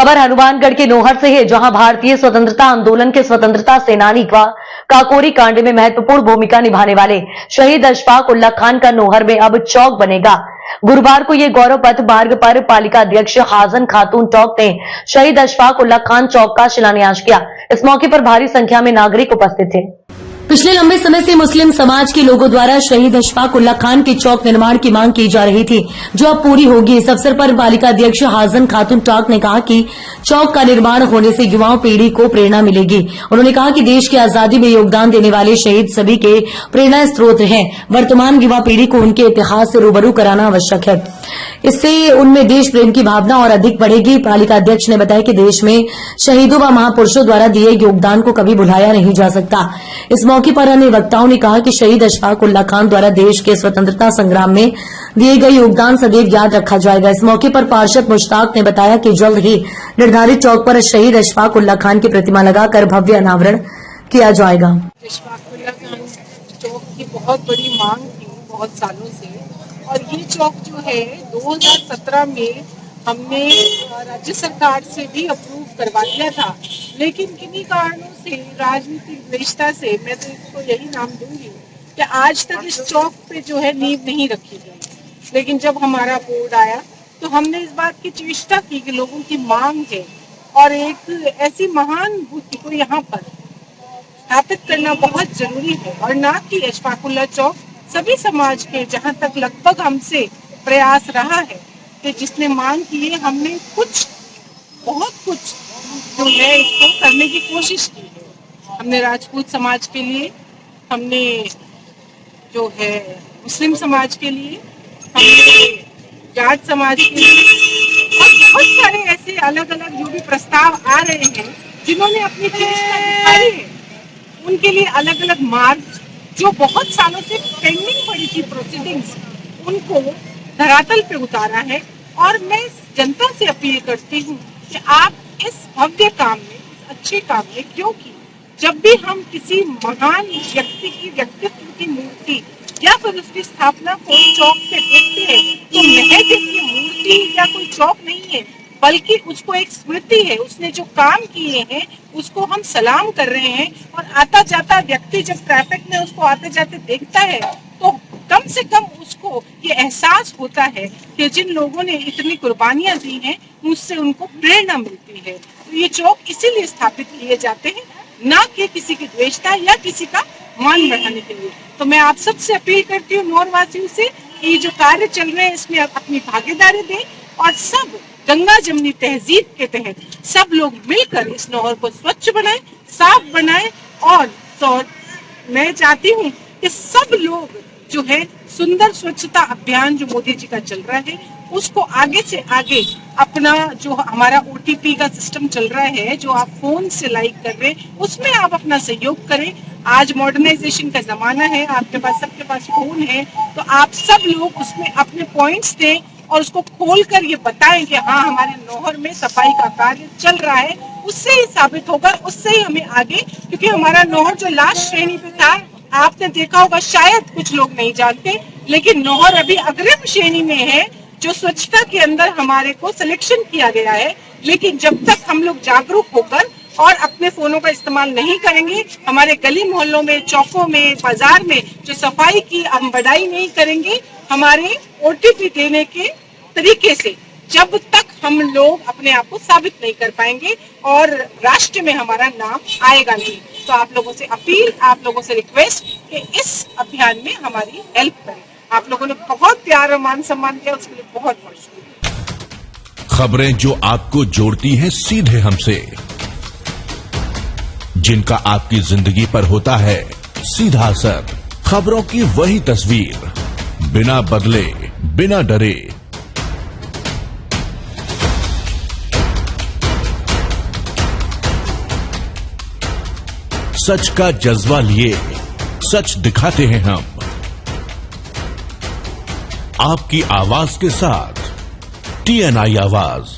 खबर हनुमानगढ़ के नोहर से है, जहां भारतीय स्वतंत्रता आंदोलन के स्वतंत्रता सेनानी काकोरी कांड में महत्वपूर्ण भूमिका निभाने वाले शहीद अशफाक उल्ला खान का नोहर में अब चौक बनेगा। गुरुवार को ये गौरव पथ मार्ग पर पालिका अध्यक्ष हाजन खातून टॉक ने शहीद अशफाक उल्ला खान चौक का शिलान्यास किया। इस मौके पर भारी संख्या में नागरिक उपस्थित थे। पिछले लंबे समय से मुस्लिम समाज के लोगों द्वारा शहीद अशफाक उल्ला खान के चौक निर्माण की मांग की जा रही थी, जो अब पूरी होगी। इस अवसर पर पालिका अध्यक्ष हाजन खातून टॉक ने कहा कि चौक का निर्माण होने से युवा पीढ़ी को प्रेरणा मिलेगी। उन्होंने कहा कि देश की आजादी में योगदान देने वाले शहीद सभी के प्रेरणा स्रोत हैं। वर्तमान युवा पीढ़ी को उनके इतिहास से रूबरू कराना आवश्यक है, इससे उनमें देश प्रेम की भावना और अधिक बढ़ेगी। पालिका अध्यक्ष ने बताया कि देश में शहीदों व महापुरुषों द्वारा दिए योगदान को कभी भुलाया नहीं जा सकता। इस मौके पर अन्य वक्ताओं ने कहा कि शहीद अशफाक उल्ला खान द्वारा देश के स्वतंत्रता संग्राम में दिए गए योगदान सदैव याद रखा जाएगा। इस मौके पर पार्षद मुश्ताक ने बताया कि जल्द ही निर्धारित चौक पर शहीद अशफाक उल्ला खान की प्रतिमा लगाकर भव्य अनावरण किया जाएगा। अशफाक उल्ला खान चौक की बहुत बड़ी मांग थी बहुत सालों से, और ये चौक जो है 2017 में हमने राज्य सरकार से भी अप्रूव करवा दिया था, लेकिन किन्हीं कारणों से राजनीतिक द्वेषता से, मैं तो इसको यही नाम दूंगी कि आज तक इस चौक पे जो है नींव नहीं रखी गई। लेकिन जब हमारा बोर्ड आया तो हमने इस बात की चेष्टा की कि लोगों की मांग है और एक ऐसी महान भूति को यहाँ पर स्थापित करना बहुत जरूरी है, और ना कि अशफाक उल्ला चौक सभी समाज के, जहाँ तक लगभग हमसे प्रयास रहा है कि जिसने मांग की है, हमने बहुत कुछ जो है इसको करने की कोशिश की है। हमने राजपूत समाज के लिए, हमने जो है मुस्लिम समाज के लिए, हमने जाट समाज के लिए, और बहुत सारे ऐसे अलग अलग जो भी प्रस्ताव आ रहे हैं जिन्होंने अपनी चेष्टा दिखाई है, उनके लिए अलग अलग मार्ग जो बहुत सालों से पेंडिंग पड़ी थी प्रोसीडिंग्स, उनको धरातल पे उतारा है। और मैं जनता से अपील करती हूँ कि आप इस भव्य काम में, इस अच्छे काम में, क्योंकि जब भी हम किसी महान व्यक्ति की व्यक्तित्व की मूर्ति या फिर उसकी स्थापना को चौक पे देखते हैं तो महज एक मूर्ति या कोई चौक नहीं है, बल्कि उसको एक स्मृति है। उसने जो काम किए हैं उसको हम सलाम कर रहे हैं, और आता जाता व्यक्ति जब ट्रैफिक में उसको आते जाते देखता है तो कम से कम उसको ये एहसास होता है कि जिन लोगों ने इतनी कुर्बानियां दी हैं उससे उनको प्रेरणा मिलती है। तो ये चौक इसीलिए स्थापित किए जाते हैं, ना कि किसी की द्वेषता या किसी का मान बढ़ाने के लिए। तो मैं आप सबसे अपील करती हूँ नौर वासियों से कि जो कार्य चल रहे हैं इसमें अपनी भागीदारी दें, और सब गंगा जमनी तहजीब के तहत सब लोग मिलकर इस नहर को स्वच्छ बनाएं, साफ बनाएं। और मैं चाहती हूँ कि सब लोग जो है सुंदर स्वच्छता अभियान जो मोदी जी का चल रहा है उसको आगे से आगे अपना, जो हमारा OTP का सिस्टम चल रहा है, जो आप फोन से लाइक कर रहे हैं, उसमें आप अपना सहयोग करें। आज मॉडर्नाइजेशन का जमाना है, आपके पास, सबके पास फोन है, तो आप सब लोग उसमें अपने पॉइंट्स दें और उसको खोलकर ये बताएं कि हाँ हमारे नौहर में सफाई का कार्य चल रहा है। उससे ही साबित होगा, उससे ही हमें आगे, क्योंकि हमारा नौहर जो लास्ट श्रेणी पे था, आपने देखा होगा, शायद कुछ लोग नहीं जानते, लेकिन नौहर अभी अग्रिम श्रेणी में है, जो स्वच्छता के अंदर हमारे को सिलेक्शन किया गया है। लेकिन जब तक हम लोग जागरूक होकर और अपने फोनों का इस्तेमाल नहीं करेंगे, हमारे गली मोहल्लों में, चौकों में, बाजार में जो सफाई की हम बढ़ाई नहीं करेंगे, हमारे OTP देने के तरीके से, जब तक हम लोग अपने आप को साबित नहीं कर पाएंगे और राष्ट्र में हमारा नाम आएगा नहीं। तो आप लोगों से अपील, आप लोगों से रिक्वेस्ट कि इस अभियान में हमारी हेल्प करें। आप लोगों ने बहुत प्यार और मान सम्मान किया, उसके लिए बहुत बहुत शुक्रिया। खबरें जो आपको जोड़ती हैं सीधे हमसे, जिनका आपकी जिंदगी पर होता है सीधा असर, खबरों की वही तस्वीर, बिना बदले, बिना डरे। सच का जज्बा लिए सच दिखाते हैं हम, आपकी आवाज के साथ TNI आवाज।